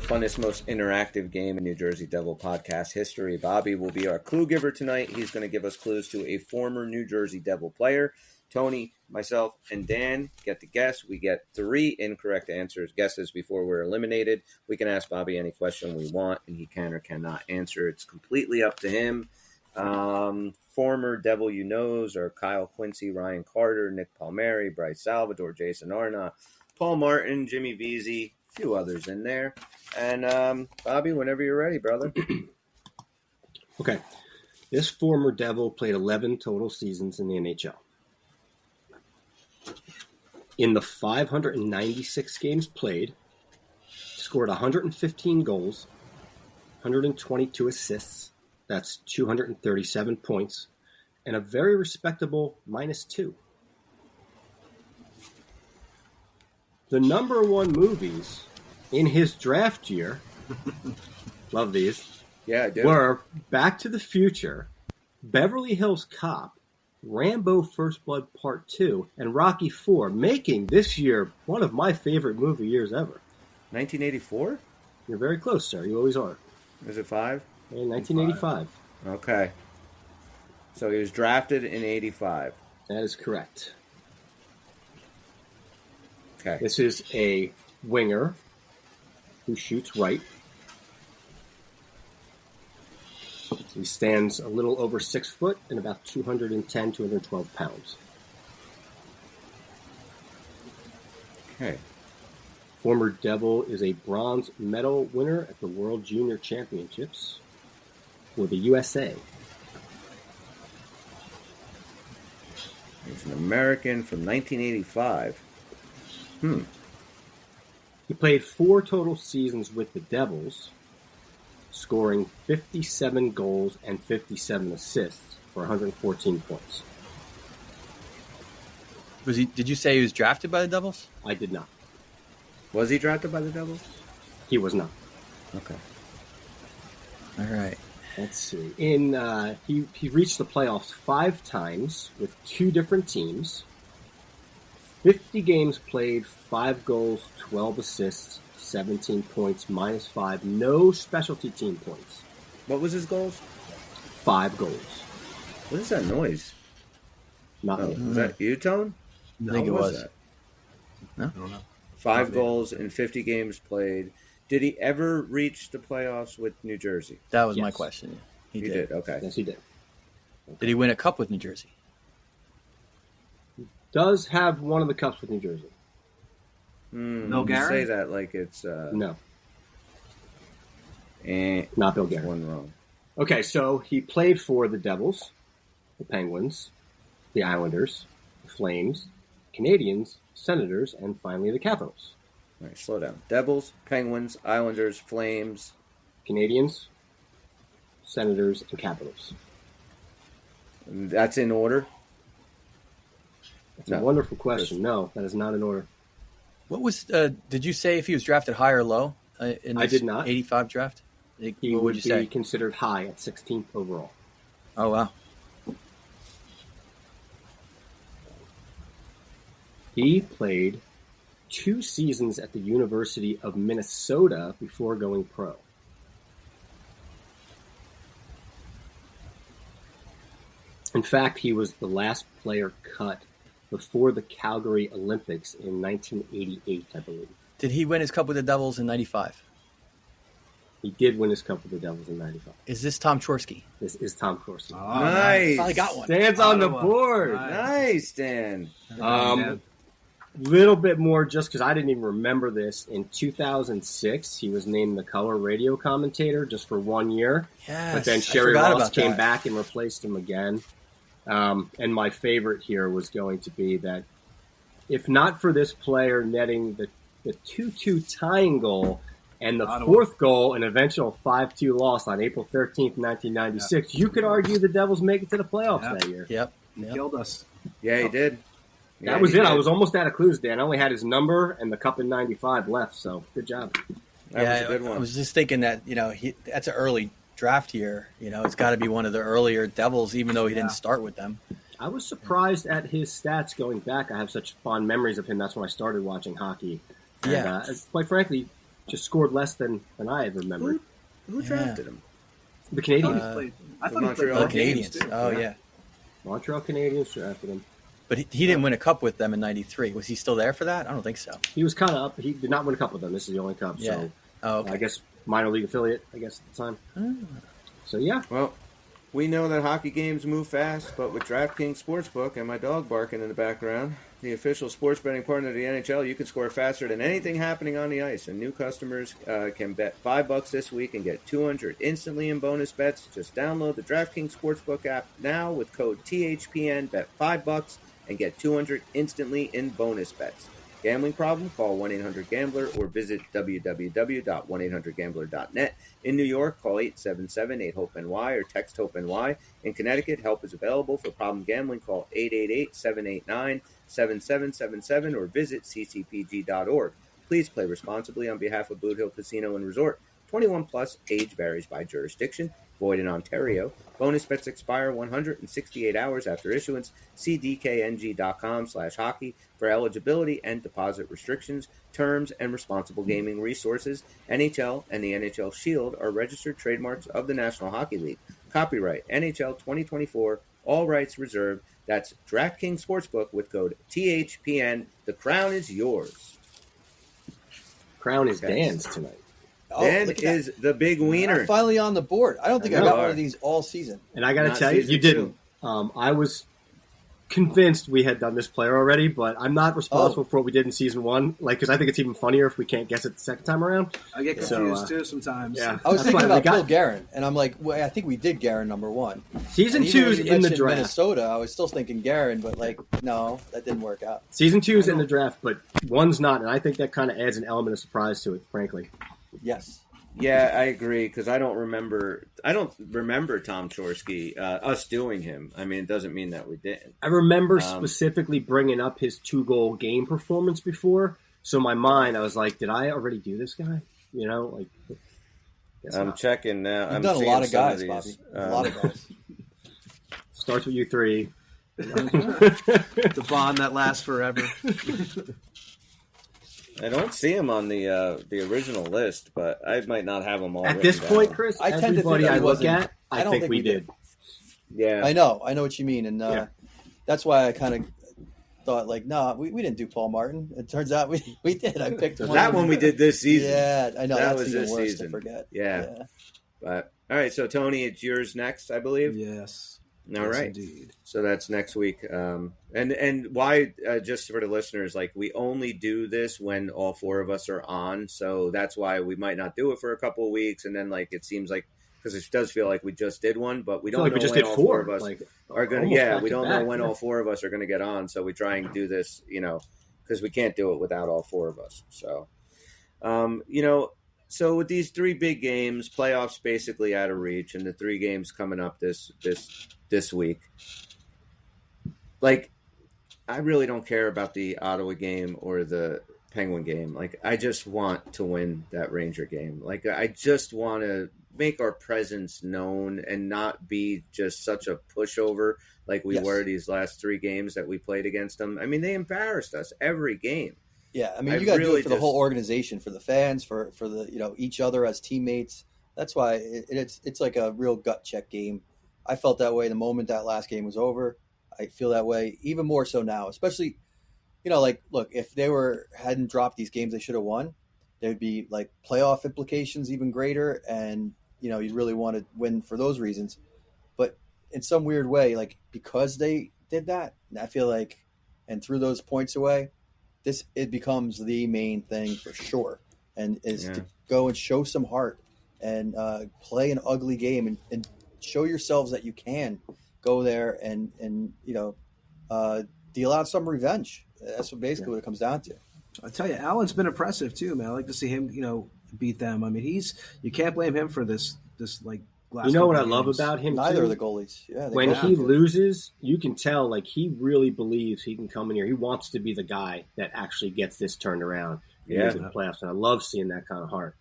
Funnest, most interactive game in New Jersey Devil podcast history. Bobby will be our clue giver tonight. He's going to give us clues to a former New Jersey Devil player. Tony, myself, and Dan get to guess. We get 3 incorrect guesses before we're eliminated. We can ask Bobby any question we want, and he can or cannot answer. It's completely up to him. Former Devil You Knows are Kyle Quincy, Ryan Carter, Nick Palmieri, Bryce Salvador, Jason Arnott, Paul Martin, Jimmy Veazey, a few others in there. And Bobby, whenever you're ready, brother. Okay. This former Devil played 11 total seasons in the NHL. In the 596 games played, scored 115 goals, 122 assists, that's 237 points, and a very respectable -2. The number 1 movies in his draft year love these, Yeah, I do. were Back to the Future, Beverly Hills Cop, Rambo First Blood Part 2, and Rocky IV, making this year one of my favorite movie years ever. 1984? You're very close, sir. You always are. Is it 5? In 1985. Okay. So he was drafted in 85. That is correct. Okay. This is a winger who shoots right. He stands a little over 6 foot and about 210, 212 pounds. Okay. Former Devil is a bronze medal winner at the World Junior Championships for the USA. He's an American from 1985. He played 4 total seasons with the Devils, scoring 57 goals and 57 assists for 114 points. Did you say he was drafted by the Devils? I did not. Was he drafted by the Devils? He was not. Okay. All right. Let's see. He reached the playoffs 5 times with 2 different teams. 50 games played, 5 goals, 12 assists, 17 points, -5. No specialty team points. What was his goals? 5 goals. What is that noise? Not Oh, me. was that you, Tone? I think it What was. that? I don't know. 5 Not me. goals in 50 games played. Did he ever reach the playoffs with New Jersey? That was my Yes. question. He He did. did. Okay. Yes, he did. Did he win a cup with New Jersey? Does have one of the cups with New Jersey. No You Gary? say that like it's No, not not Bill Guerin. one wrong. Okay, so he played for the Devils, the Penguins, the Islanders, the Flames, Canadians, Senators, and finally the Capitals. All right, slow down. Devils, Penguins, Islanders, Flames. Canadians, Senators, and Capitals. That's in order. That's a wonderful question. No, that is not in order. What was? Did you say if he was drafted high or low in I this did not. 85 draft? He what would you be say? considered high at 16th overall. Oh wow. He played 2 seasons at the University of Minnesota before going pro. In fact, he was the last player cut before the Calgary Olympics in 1988, I believe. Did he win his cup with the Devils in 95? He did win his cup with the Devils in 95. Is this Tom Chorsky? This is Tom Corsi. Oh, Nice. Finally got one. Dan's on the Ottawa. board. Nice, Dan. Little bit more just because I didn't even remember this. In 2006, he was named the color radio commentator just for 1 year. Yes. But then I Sherry forgot Ross about came that. back and replaced him again. And my favorite here was going to be that if not for this player netting the 2-2 tying goal and the Ottawa. 4th goal, an eventual 5-2 loss on April 13th, 1996, you could argue the Devils make it to the playoffs Yeah. that year. Yep. He Yep. killed us. Yeah, he did. Yeah, That was he it. I did. was almost out of clues, Dan. I only had his number and the cup in 95 left, so good job. That was a good one. I was just thinking that that's an early draft year. It's got to be one of the earlier Devils, even though he didn't start with them. I was surprised at his stats going back. I have such fond memories of him. That's when I started watching hockey. And, Yeah. quite frankly, just scored less than I had remembered. Who drafted him? The Canadians. I thought he the played Montreal The for Canadians. too. Oh yeah. Montreal Canadiens drafted him. But he didn't win a cup with them in '93. Was he still there for that? I don't think so. He was kind of up. He did not win a cup with them. This is the only cup. Yeah. So Oh, okay. I guess minor league affiliate, I guess, at the time. So, yeah. Well, we know that hockey games move fast, but with DraftKings Sportsbook and my dog barking in the background, the official sports betting partner of the NHL, you can score faster than anything happening on the ice. And new customers can bet $5 this week and get $200 instantly in bonus bets. Just download the DraftKings Sportsbook app now with code THPN. Bet $5 and get $200 instantly in bonus bets. Gambling problem? Call 1-800-GAMBLER or visit www.1800gambler.net. In New York, call 877-8-HOPE-NY or text HOPE-NY. In Connecticut, help is available for problem gambling. Call 888-789-7777 or visit ccpg.org. Please play responsibly on behalf of Boot Hill Casino and Resort. 21 plus. Age varies by jurisdiction. Void in Ontario. Bonus bets expire 168 hours after issuance. See dkng.com/hockey for eligibility and deposit restrictions, terms, and responsible gaming resources. NHL and the NHL Shield are registered trademarks of the National Hockey League. Copyright NHL 2024. All rights reserved. That's DraftKings Sportsbook with code THPN. The crown is yours. Crown is Dan's tonight. Dan is the big wiener. I'm finally on the board. I don't think I got one of these all season. And I got to tell you, you didn't. I was convinced we had done this player already, but I'm not responsible for what we did in season 1. Like, because I think it's even funnier if we can't guess it the second time around. I get confused too sometimes. Yeah, I was thinking about Bill Guerin, and I'm like, well, I think we did Guerin number 1. Season 2's in the draft. Minnesota, I was still thinking Guerin, but like, no, that didn't work out. Season 2's in the draft, but 1's not, and I think that kind of adds an element of surprise to it, frankly. Yes. Yeah, I agree because I don't remember Tom Chorsky us doing him. I mean, it doesn't mean that we didn't. I remember specifically bringing up his 2-goal game performance before. So in my mind, I was like, "Did I already do this guy?" You know, like. I'm checking now. You've done a lot of guys, Bobby. A lot of guys. Starts with you 3. The bond that lasts forever. I don't see him on the original list, but I might not have them all. At this point, Chris, I tend to think everybody I look wasn't- at, I think we did. Yeah, I know what you mean, and that's why I kind of thought like, no, we didn't do Paul Martin. It turns out we did. I picked that one we did this season. Yeah, I know. That that's was even this worse season. to forget. Yeah. But all right, so Tony, it's yours next, I believe. Yes. All yes, right. Indeed. So that's next week. And why, just for the listeners, like we only do this when all 4 of us are on. So that's why we might not do it for a couple of weeks. And then like, it seems like, because it does feel like we just did one, but we don't know we just when did all 4 4 of us like, are going to, we don't know back, when all 4 of us are going to get on. So we try and do this, because we can't do it without all 4 of us. So, so with these 3 big games, playoffs basically out of reach, and the 3 games coming up this week, like I really don't care about the Ottawa game or the Penguin game. Like I just want to win that Ranger game. Like I just want to make our presence known and not be just such a pushover like we were these last 3 games that we played against them. I mean, they embarrassed us every game. Yeah, I mean, you got to do it for the whole organization, for the fans, for the each other as teammates. That's why it's like a real gut check game. I felt that way the moment that last game was over. I feel that way even more so now, especially, like, look, if they hadn't dropped these games they should have won, there'd be like playoff implications even greater, and you'd really want to win for those reasons. But in some weird way, like because they did that, I feel like, and threw those points away, it becomes the main thing for sure, and is to go and show some heart and play an ugly game and show yourselves that you can go there and deal out some revenge. That's basically what it comes down to. I tell you, Allen's been impressive too, man. I like to see him, beat them. I mean, you can't blame him for this like last. You know what I games. love about him? Neither too? of the goalies. Yeah, when he loses, you can tell like he really believes he can come in here. He wants to be the guy that actually gets this turned around in the playoffs, and I love seeing that kind of heart.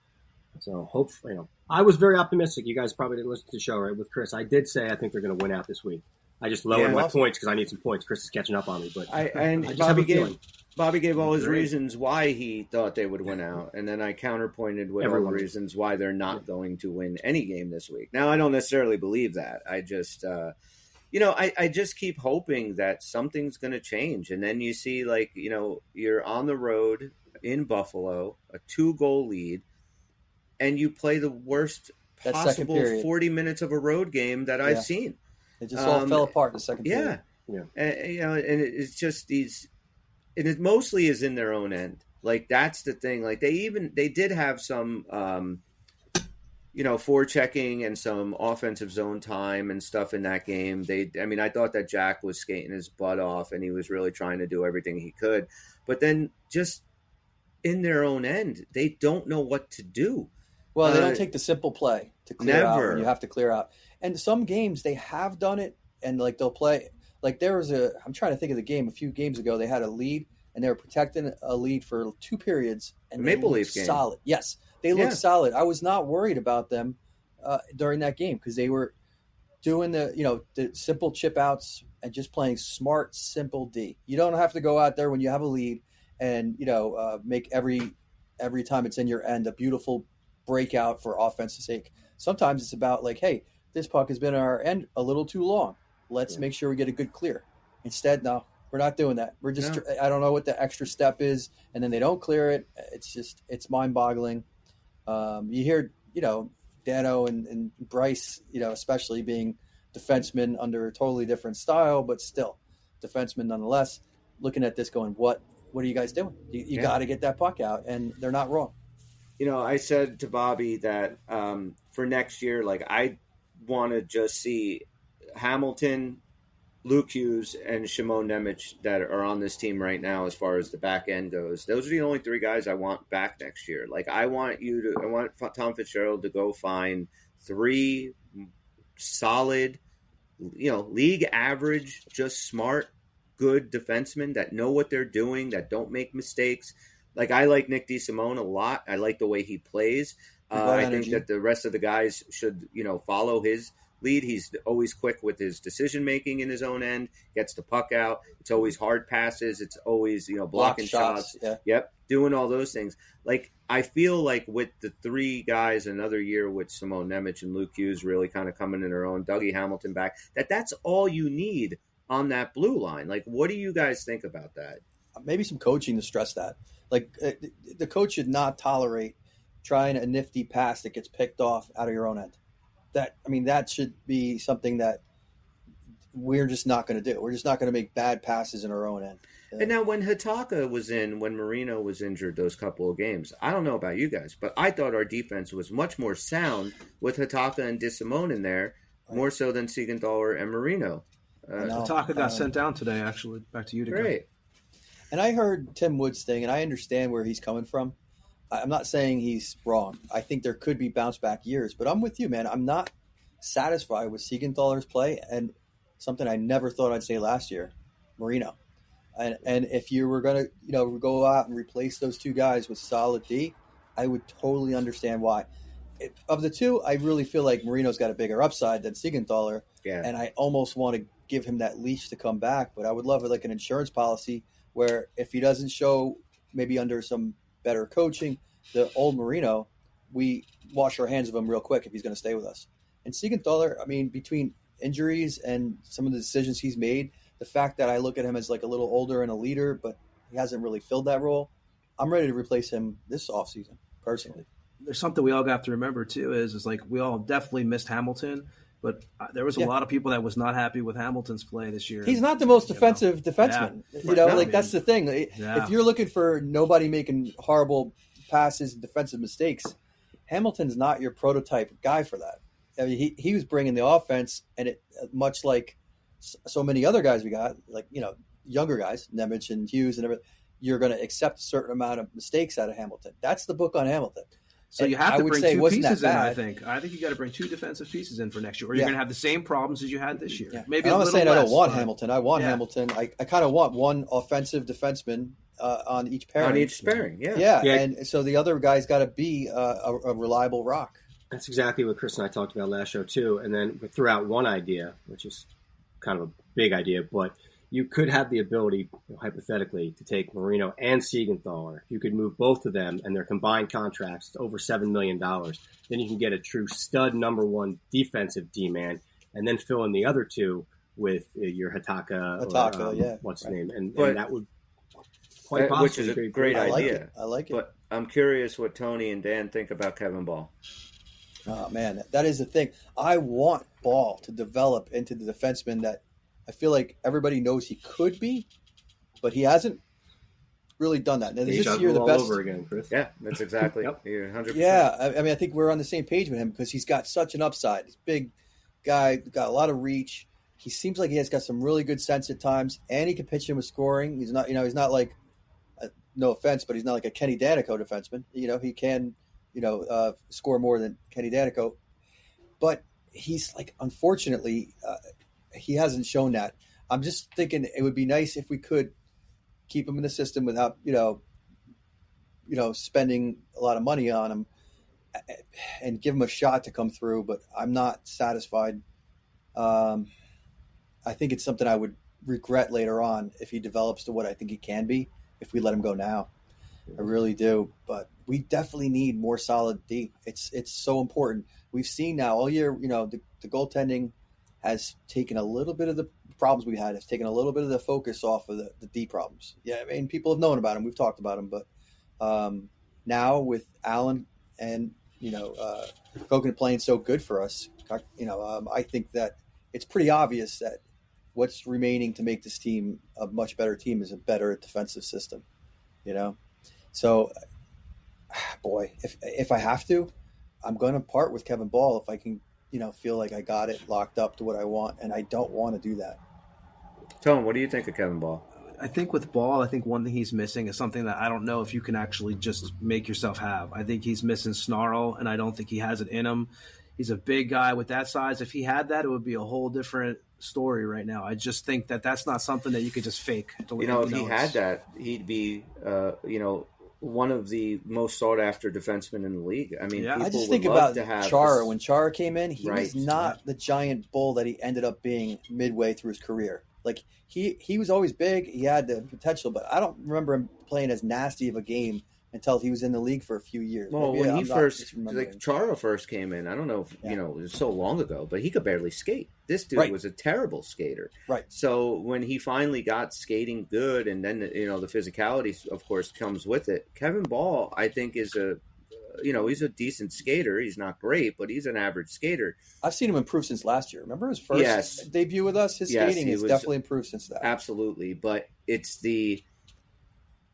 So hopefully, I was very optimistic. You guys probably didn't listen to the show, right? With Chris, I did say I think they're going to win out this week. I just lowered my points because I need some points. Chris is catching up on me, but Bobby gave all his reasons why he thought they would win out, and then I counterpointed with all the reasons why they're not going to win any game this week. Now, I don't necessarily believe that. I just, I just keep hoping that something's going to change, and then you see, like, you're on the road in Buffalo, a 2-goal lead, and you play the worst possible 40 minutes of a road game that I've seen. It just all fell apart in the second period. Yeah. And it's just these, and it mostly is in their own end. Like that's the thing. Like they did have some, forechecking and some offensive zone time and stuff in that game. I thought that Jack was skating his butt off and he was really trying to do everything he could, but then just in their own end, they don't know what to do. Well, they don't take the simple play to clear out when you have to clear out. And some games they have done it, and like they'll play. Like there was I'm trying to think of the game a few games ago. They had a lead, and they were protecting a lead for 2 periods. And Maple Leaf game. Solid, yes. They looked solid. I was not worried about them during that game because they were doing the simple chip outs and just playing smart, simple D. You don't have to go out there when you have a lead and make every time it's in your end a beautiful breakout for offense's sake. Sometimes it's about like, hey, this puck has been in our end a little too long. Let's make sure we get a good clear. Instead, no, we're not doing that. We're just I don't know what the extra step is, and then they don't clear it. It's mind-boggling. You hear Dano and Bryce, especially being defensemen under a totally different style, but still defensemen nonetheless, looking at this going, what are you guys doing? You got to get that puck out, and they're not wrong. I said to Bobby that for next year, like I want to just see Hamilton, Luke Hughes, and Shimon Nemec that are on this team right now as far as the back end goes. Those are the only 3 guys I want back next year. Like I want Tom Fitzgerald to go find 3 solid, league average, just smart, good defensemen that know what they're doing, that don't make mistakes. Like I like Nick DeSimone a lot. I like the way he plays. I think that the rest of the guys should, follow his lead. He's always quick with his decision making in his own end, gets the puck out. It's always hard passes. It's always, blocking shots. Yeah. Yep. Doing all those things. Like, I feel like with the 3 guys another year with Shimon Nemec and Luke Hughes really kind of coming in their own, Dougie Hamilton back, that's all you need on that blue line. Like, what do you guys think about that? Maybe some coaching to stress that. Like, the coach should not tolerate trying a nifty pass that gets picked off out of your own end. That should be something that we're just not going to do. We're just not going to make bad passes in our own end. And now when Hitaka was when Marino was injured those couple of games, I don't know about you guys, but I thought our defense was much more sound with Hitaka and DeSimone in there, more so than Siegenthaler and Marino. Hitaka got sent down today, actually. Back to you, great. And I heard Tim Wood's thing, and I understand where he's coming from. I'm not saying he's wrong. I think there could be bounce back years, but I'm with you, man. I'm not satisfied with Siegenthaler's play, and something I never thought I'd say last year, Marino. And if you were going to, go out and replace those 2 guys with solid D, I would totally understand why. Of the 2, I really feel like Marino's got a bigger upside than Siegenthaler, and I almost want to give him that leash to come back. But I would love like an insurance policy where if he doesn't show, maybe under some better coaching, the old Marino, we wash our hands of him real quick if he's going to stay with us. And Siegenthaler, between injuries and some of the decisions he's made, the fact that I look at him as like a little older and a leader, but he hasn't really filled that role, I'm ready to replace him this offseason, personally. There's something we all have to remember, too, is like we all definitely missed Hamilton, but there was a lot of people that was not happy with Hamilton's play this year. He's not the most defensive defenseman. That's the thing. If you're looking for nobody making horrible passes and defensive mistakes, Hamilton's not your prototype guy for that. He was bringing the offense, and it much like so many other guys we got, like, younger guys, Nemec and Hughes and everything, you're going to accept a certain amount of mistakes out of Hamilton. That's the book on Hamilton. So you have to bring 2 pieces in, I think. I think you got to bring 2 defensive pieces in for next year, or you're going to have the same problems as you had this year. Yeah. Maybe I'm not saying less, I don't want Hamilton. I want Hamilton. I kind of want one offensive defenseman on each pairing. On each pairing, yeah. And so the other guy's got to be a reliable rock. That's exactly what Chris and I talked about last show, too. And then we threw out one idea, which is kind of a big idea, but you could have the ability, hypothetically, to take Marino and Siegenthaler. You could move both of them and their combined contracts to over $7 million. Then you can get a true stud number 1 defensive D-man, and then fill in the other 2 with your Hitaka, what's his name? And that would quite possibly which is a great idea. I like it. But I'm curious what Tony and Dan think about Kevin Ball. Oh, man, that is the thing. I want Ball to develop into the defenseman that I feel like everybody knows he could be, but he hasn't really done that. Now, this year, the best over again, Chris. Yeah, that's exactly. You're 100%. Yeah, I think we're on the same page with him because he's got such an upside. He's a big guy, got a lot of reach. He seems like he has got some really good sense at times, and he can pitch in with scoring. He's not, he's not like, no offense, but he's not like a Kenny Danico defenseman. He can, score more than Kenny Danico, but he's like, unfortunately, he hasn't shown that. I'm just thinking it would be nice if we could keep him in the system without, spending a lot of money on him and give him a shot to come through, but I'm not satisfied. I think it's something I would regret later on if he develops to what I think he can be if we let him go now. I really do. But we definitely need more solid D. It's so important. We've seen now all year, the goaltending has taken a little bit of the problems we had. It's taken a little bit of the focus off of the D problems. Yeah, I mean, people have known about them. We've talked about them. But now with Allen and, Koken playing so good for us, I think that it's pretty obvious that what's remaining to make this team a much better team is a better defensive system, So, boy, if I have to, I'm going to part with Kevin Ball if I can, feel like I got it locked up to what I want, and I don't want to do that. Tone, what do you think of Kevin Ball? I think with Ball, I think one thing he's missing is something that I don't know if you can actually just make yourself have. I think he's missing snarl, and I don't think he has it in him. He's a big guy with that size. If he had that, it would be a whole different story right now. I just think that that's not something that you could just fake. If he had that, he'd be, one of the most sought after defensemen in the league. I mean, I just think about Chara. When Chara came in, he was not the giant bull that he ended up being midway through his career. Like he was always big. He had the potential, but I don't remember him playing as nasty of a game until he was in the league for a few years. Well, when Chara first came in, I don't know if, it was so long ago, but he could barely skate. This dude was a terrible skater. Right. So when he finally got skating good, and then, the physicality, of course, comes with it. Kevin Ball, I think, is he's a decent skater. He's not great, but he's an average skater. I've seen him improve since last year. Remember his first debut with us? His skating has definitely improved since that. Absolutely. But it's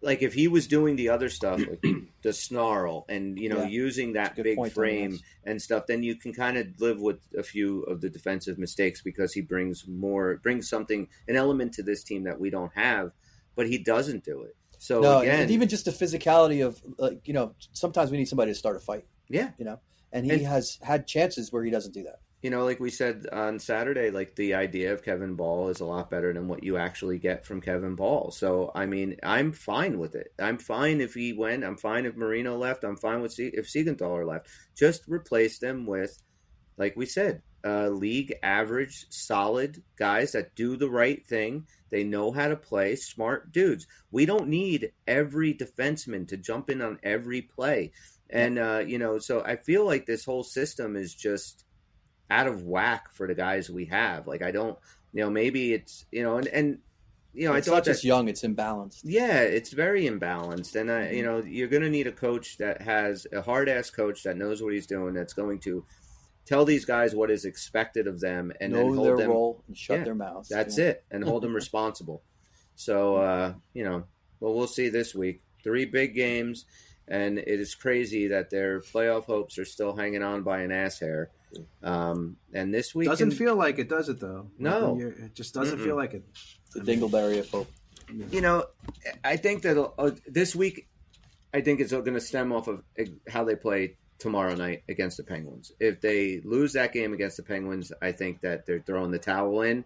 like if he was doing the other stuff, like the snarl and, using that big frame and stuff, then you can kind of live with a few of the defensive mistakes because he brings something, an element to this team that we don't have, but he doesn't do it. So again, and even just the physicality of, sometimes we need somebody to start a fight. Yeah. And he has had chances where he doesn't do that. Like we said on Saturday, like the idea of Kevin Ball is a lot better than what you actually get from Kevin Ball. So, I mean, I'm fine with it. I'm fine if he went. I'm fine if Marino left. I'm fine with if Siegenthaler left. Just replace them with, like we said, league average, solid guys that do the right thing. They know how to play, smart dudes. We don't need every defenseman to jump in on every play. And, so I feel like this whole system is just out of whack for the guys we have. Like, I don't, maybe it's, and it's I thought not just young, it's imbalanced. Yeah, it's very imbalanced. And, you're going to need a coach that has a hard-ass coach that knows what he's doing, that's going to tell these guys what is expected of them and then hold their them, role and shut their mouths. That's it, and hold them responsible. So, we'll see this week. 3 big games, and it is crazy that their playoff hopes are still hanging on by an ass hair. And this week doesn't feel like it, does it? Though no, it just doesn't feel like it. The dingleberry of hope. I think that this week, I think it's going to stem off of how they play tomorrow night against the Penguins. If they lose that game against the Penguins, I think that they're throwing the towel in,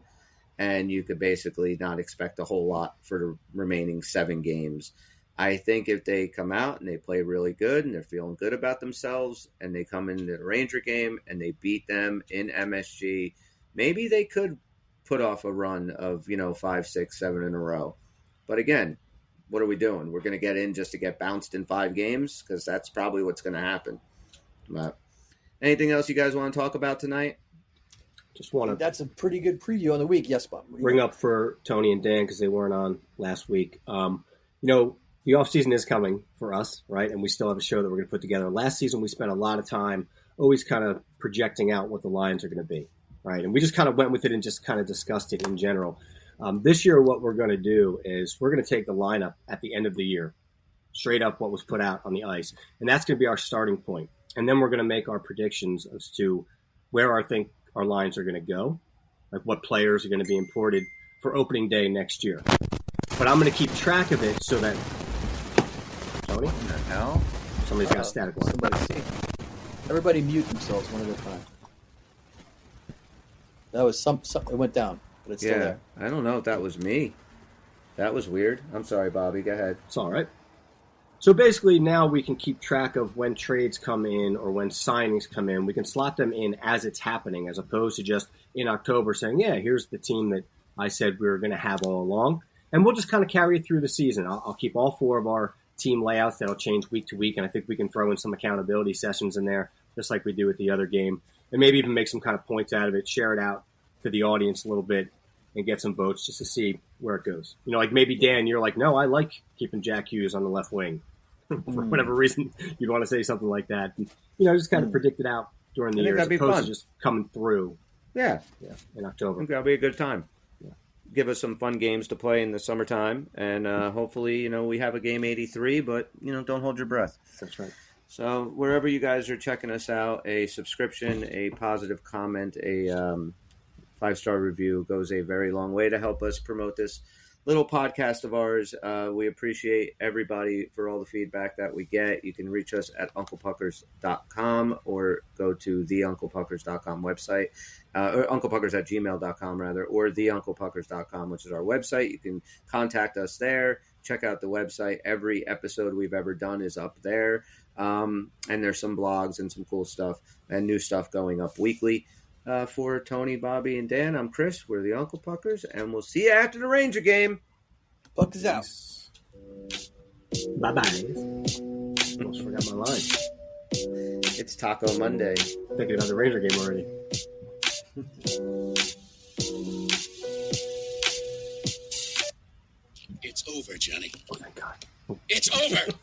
and you could basically not expect a whole lot for the remaining 7 games. I think if they come out and they play really good and they're feeling good about themselves and they come into the Ranger game and they beat them in MSG, maybe they could put off a run of, 5, 6, 7 in a row. But again, what are we doing? We're going to get in just to get bounced in 5 games? Because that's probably what's going to happen. But anything else you guys want to talk about tonight? Just want to. That's a pretty good preview on the week. Yes, Bob. Bring up for Tony and Dan because they weren't on last week. The offseason is coming for us, right? And we still have a show that we're going to put together. Last season, we spent a lot of time always kind of projecting out what the lines are going to be, right? And we just kind of went with it and just kind of discussed it in general. This year, what we're going to do is we're going to take the lineup at the end of the year, straight up what was put out on the ice. And that's going to be our starting point. And then we're going to make our predictions as to where I think our lines are going to go, like what players are going to be imported for opening day next year. But I'm going to keep track of it so that Tony? What the hell? Somebody's got a static line. Everybody mute themselves one at a time. That was it went down, but it's still there. I don't know if that was me. That was weird. I'm sorry, Bobby. Go ahead. It's all right. So basically now we can keep track of when trades come in or when signings come in. We can slot them in as it's happening, as opposed to just in October saying, yeah, here's the team that I said we were going to have all along. And we'll just kind of carry it through the season. I'll keep all 4 of our team layouts that'll change week to week, and I think we can throw in some accountability sessions in there, just like we do with the other game, and maybe even make some kind of points out of it, share it out to the audience a little bit, and get some votes just to see where it goes. You know, like maybe, Dan, you're like, no, I like keeping Jack Hughes on the left wing. For whatever reason, you'd want to say something like that. And, you know, just kind of predict it out during the year as opposed to just coming through Yeah, in I October. think that'll be a good time. Give us some fun games to play in the summertime, and hopefully, you know, we have a game 83, but, you know, don't hold your breath. That's right. So wherever you guys are checking us out, a subscription, a positive comment, a 5-star review goes a very long way to help us promote this little podcast of ours. We appreciate everybody for all the feedback that we get. You can reach us at unclepuckers.com or go to theunclepuckers.com website, or unclepuckers@gmail.com rather, or theunclepuckers.com, which is our website. You can contact us there. Check out the website. Every episode we've ever done is up there. And there's some blogs and some cool stuff and new stuff going up weekly. For Tony, Bobby, and Dan, I'm Chris. We're the Uncle Puckers, and we'll see you after the Ranger game. Puck is out. Bye-bye. Almost forgot my line. It's Taco Monday. Thinking about the Ranger game already. It's over, Johnny. Oh, thank God. It's over!